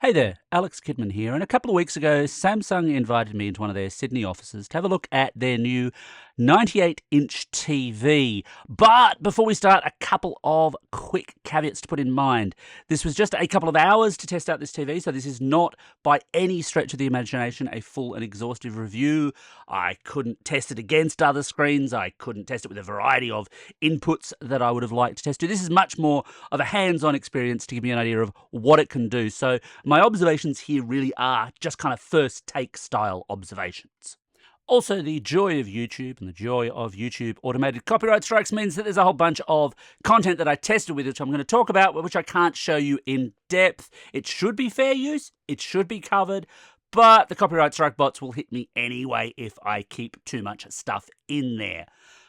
Hey there, Alex Kidman here, and a couple of weeks ago, Samsung invited me into one of their Sydney offices to have a look at their new 98-inch TV. But before we start, a couple of quick caveats to put in mind. This was just a couple of hours to test out this TV, so this is not by any stretch of the imagination a full and exhaustive review. I couldn't test it against other screens. I couldn't test it with a variety of inputs that I would have liked to test it. This is much more of a hands-on experience to give me an idea of what it can do. So my observations here really are just kind of first take style observations. Also, the joy of YouTube and the joy of YouTube automated copyright strikes means that there's a whole bunch of content that I tested with, which I'm going to talk about, which I can't show you in depth. It should be fair use, it should be covered, but the copyright strike bots will hit me anyway if I keep too much stuff in there.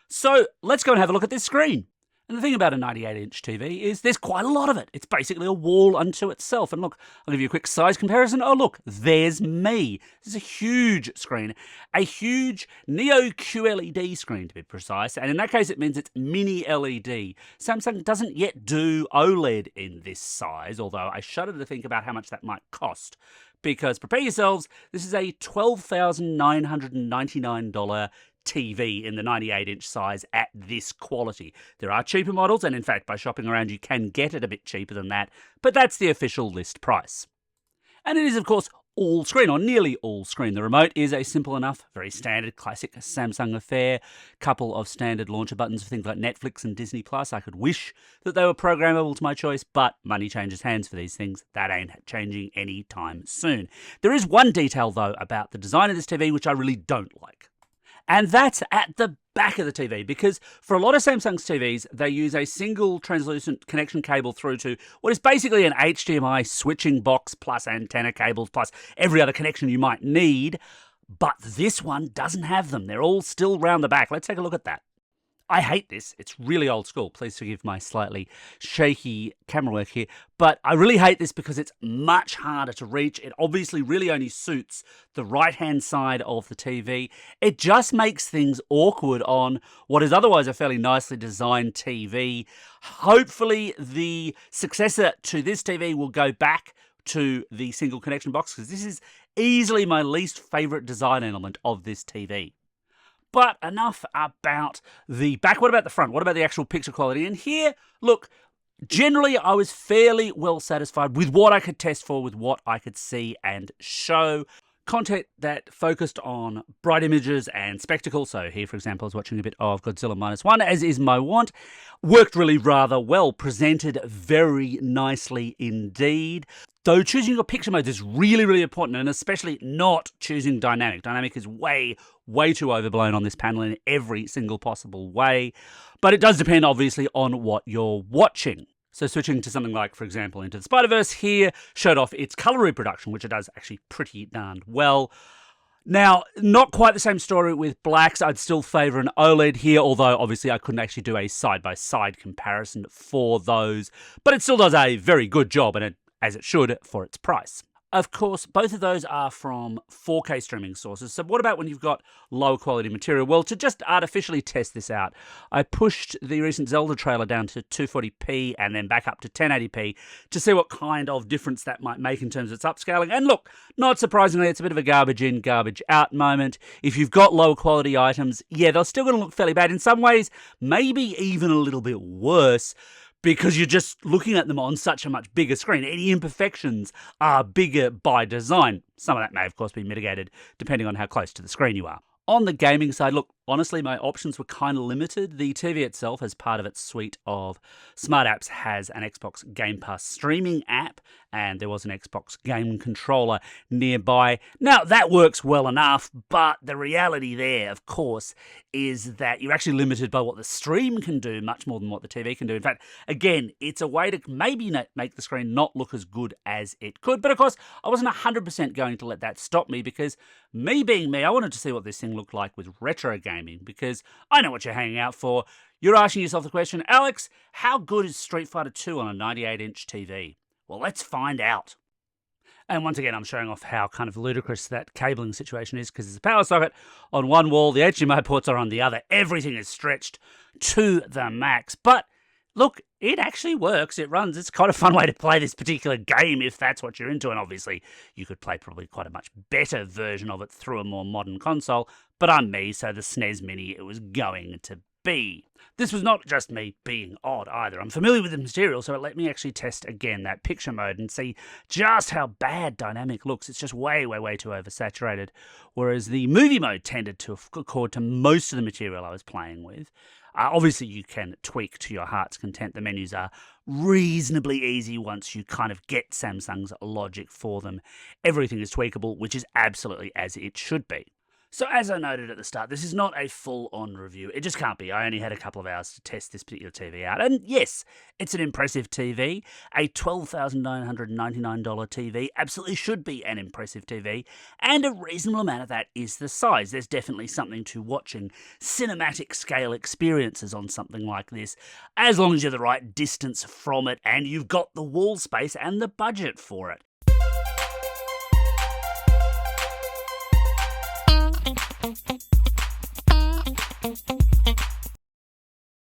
So let's go and have a look at this screen. And the thing about a 98-inch TV is there's quite a lot of it. It's basically a wall unto itself. And look, I'll give you a quick size comparison. Oh, look, there's me. This is a huge screen, a huge Neo QLED screen to be precise. And in that case, it means it's mini LED. Samsung doesn't yet do OLED in this size, although I shudder to think about how much that might cost. Because prepare yourselves, this is a $12,999 TV in the 98-inch size at this quality. There are cheaper models, and in fact, by shopping around, you can get it a bit cheaper than that, but that's the official list price. And it is, of course, all screen, or nearly all screen. The remote is a simple enough, very standard, classic Samsung affair. Couple of standard launcher buttons for things like Netflix and Disney+. I could wish that they were programmable to my choice, but money changes hands for these things. That ain't changing anytime soon. There is one detail, though, about the design of this TV which I really don't like. And that's at the back of the TV, because for a lot of Samsung's TVs, they use a single translucent connection cable through to what is basically an HDMI switching box plus antenna cables plus every other connection you might need. But this one doesn't have them. They're all still round the back. Let's take a look at that. I hate this. It's really old school. Please forgive my slightly shaky camera work here. But I really hate this because it's much harder to reach. It obviously really only suits the right-hand side of the TV. It just makes things awkward on what is otherwise a fairly nicely designed TV. Hopefully, the successor to this TV will go back to the single connection box, because this is easily my least favorite design element of this TV. But enough about the back. What about the front? What about the actual picture quality? And here, look, generally I was fairly well satisfied with what I could test for, with what I could see and show. Content that focused on bright images and spectacle, so here, for example, I was watching a bit of Godzilla -1, as is my wont, worked really rather well, presented very nicely indeed. Though choosing your picture mode is really, really important, and especially not choosing dynamic. Dynamic is way too overblown on this panel in every single possible way, but it does depend, obviously, on what you're watching. So switching to something like, for example, Into the Spider-Verse here, showed off its color reproduction, which it does actually pretty darn well. Now, not quite the same story with blacks. I'd still favour an OLED here, although obviously I couldn't actually do a side-by-side comparison for those. But it still does a very good job, and as it should, for its price. Of course, both of those are from 4K streaming sources. So what about when you've got lower quality material? Well, to just artificially test this out, I pushed the recent Zelda trailer down to 240p and then back up to 1080p to see what kind of difference that might make in terms of its upscaling. And look, not surprisingly, it's a bit of a garbage in, garbage out moment. If you've got lower quality items, yeah, they're still going to look fairly bad. In some ways, maybe even a little bit worse, because you're just looking at them on such a much bigger screen. Any imperfections are bigger by design. Some of that may, of course, be mitigated depending on how close to the screen you are. On the gaming side, look, honestly, my options were kind of limited. The TV itself, as part of its suite of smart apps, has an Xbox Game Pass streaming app, and there was an Xbox game controller nearby. Now, that works well enough, but the reality there, of course, is that you're actually limited by what the stream can do much more than what the TV can do. In fact, again, it's a way to maybe make the screen not look as good as it could. But of course, I wasn't 100% going to let that stop me, because me being me, I wanted to see what this thing looked like with retro gaming, because I know what you're hanging out for. You're asking yourself the question, Alex, how good is Street Fighter 2 on a 98-inch TV? Well, let's find out. And once again, I'm showing off how kind of ludicrous that cabling situation is, because there's a power socket on one wall, the HDMI ports are on the other, everything is stretched to the max. But look, It actually works. It runs. It's kind of fun way to play this particular game if that's what you're into. And obviously, you could play probably quite a much better version of it through a more modern console. But I'm me, so the SNES Mini it was going to be. This was not just me being odd either. I'm familiar with the material, so it let me actually test again that picture mode and see just how bad dynamic looks. It's just way, way, way too oversaturated. Whereas the movie mode tended to accord to most of the material I was playing with. Obviously, you can tweak to your heart's content. The menus are reasonably easy once you kind of get Samsung's logic for them. Everything is tweakable, which is absolutely as it should be. So as I noted at the start, this is not a full-on review. It just can't be. I only had a couple of hours to test this particular TV out. And yes, it's an impressive TV. A $12,999 TV absolutely should be an impressive TV. And a reasonable amount of that is the size. There's definitely something to watching cinematic scale experiences on something like this, as long as you're the right distance from it and you've got the wall space and the budget for it.